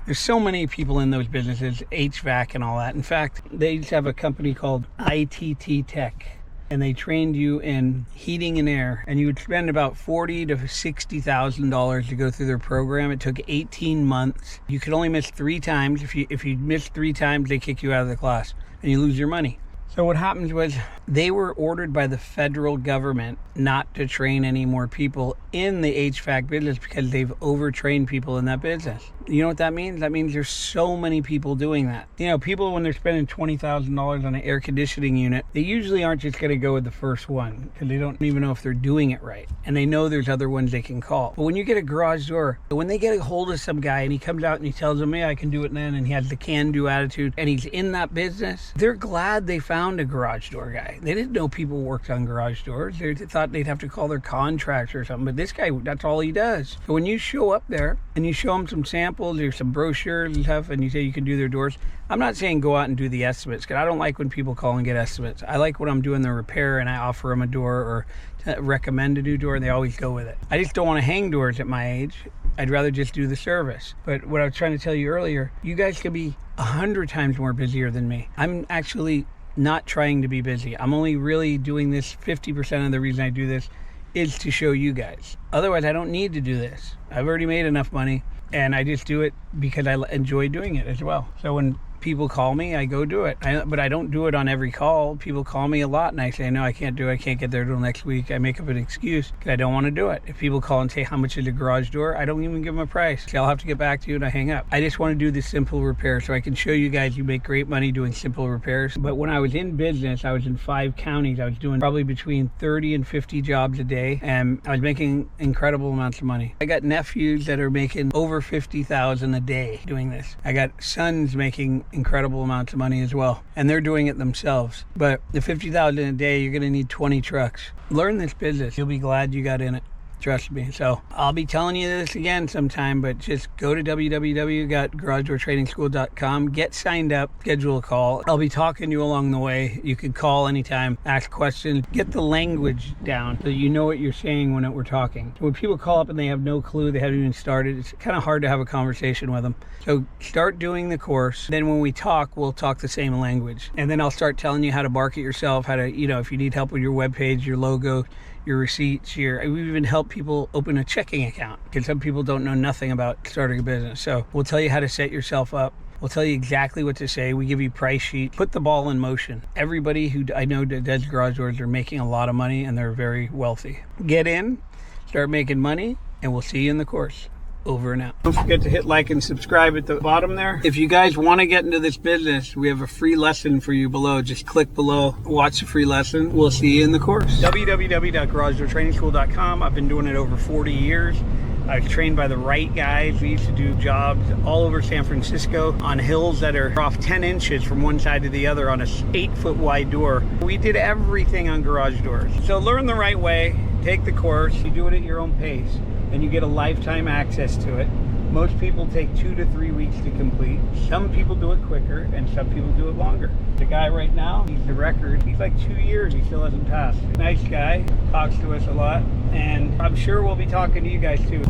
There's so many people in those businesses, HVAC and all that. In fact, they used to have a company called ITT Tech, and they trained you in heating and air, and you would spend about $40,000 to $60,000 to go through their program. It took 18 months. You could only miss 3 times. If you miss 3 times, they kick you out of the class and you lose your money. So what happens was they were ordered by the federal government not to train any more people in the HVAC business because they've overtrained people in that business. You know what that means? That means there's so many people doing that. You know, people, when they're spending $20,000 on an air conditioning unit, they usually aren't just going to go with the first one because they don't even know if they're doing it right. And they know there's other ones they can call. But when you get a garage door, when they get a hold of some guy and he comes out and he tells them, yeah, I can do it then, and he has the can-do attitude, and he's in that business, they're glad they found a garage door guy. They didn't know people worked on garage doors. They thought they'd have to call their contractor or something. But this guy, that's all he does. So when you show up there and you show him some samples or some brochures and stuff, and you say you can do their doors, I'm not saying go out and do the estimates, because I don't like when people call and get estimates. I like when I'm doing the repair and I offer them a door or recommend a new door, and they always go with it. I just don't want to hang doors at my age. I'd rather just do the service. But what I was trying to tell you earlier, you guys could be 100 times more busier than me. I'm actually not trying to be busy. I'm only really doing this 50% of the reason I do this is to show you guys. Otherwise, I don't need to do this. I've already made enough money, and I just do it because I enjoy doing it as well. So when people call me, I go do it. But I don't do it on every call. People call me a lot and I say, no, I can't do it. I can't get there till next week. I make up an excuse because I don't want to do it. If people call and say, how much is a garage door? I don't even give them a price. So I'll have to get back to you, and I hang up. I just want to do the simple repair so I can show you guys you make great money doing simple repairs. But when I was in business, I was in 5 counties. I was doing probably between 30 and 50 jobs a day, and I was making incredible amounts of money. I got nephews that are making over $50,000 a day doing this. I got sons making incredible amounts of money as well, and they're doing it themselves. But the $50,000 a day, you're going to need 20 trucks. Learn this business. You'll be glad you got in it. Trust me. So I'll be telling you this again sometime, but just go to www.garagedoortrainingschool.com, get signed up, schedule a call. I'll be talking to you along the way. You can call anytime, ask questions, get the language down so you know what you're saying when we're talking. So when people call up and they have no clue, they haven't even started, it's kind of hard to have a conversation with them. So start doing the course. Then when we talk, we'll talk the same language. And then I'll start telling you how to market yourself, how to, if you need help with your webpage, your logo, your receipts, we've even helped people open a checking account because some people don't know nothing about starting a business. So we'll tell you how to set yourself up. We'll tell you exactly what to say. We give you price sheet. Put the ball in motion. Everybody who I know that does garage doors are making a lot of money, and they're very wealthy. Get in, start making money, and we'll see you in the course. Over and out. Don't forget to hit like and subscribe at the bottom there. If you guys want to get into this business, we have a free lesson for you below. Just click below, watch the free lesson. We'll see you in the course. www.garagedoortrainingschool.com. I've been doing it over 40 years. I was trained by the right guys. We used to do jobs all over San Francisco on hills that are off 10 inches from one side to the other on a 8-foot wide door. We did everything on garage doors. So learn the right way, take the course, you do it at your own pace, and you get a lifetime access to it. Most people take 2 to 3 weeks to complete. Some people do it quicker, and some people do it longer. The guy right now, he's the record. He's like 2 years, he still hasn't passed. Nice guy, talks to us a lot, and I'm sure we'll be talking to you guys too.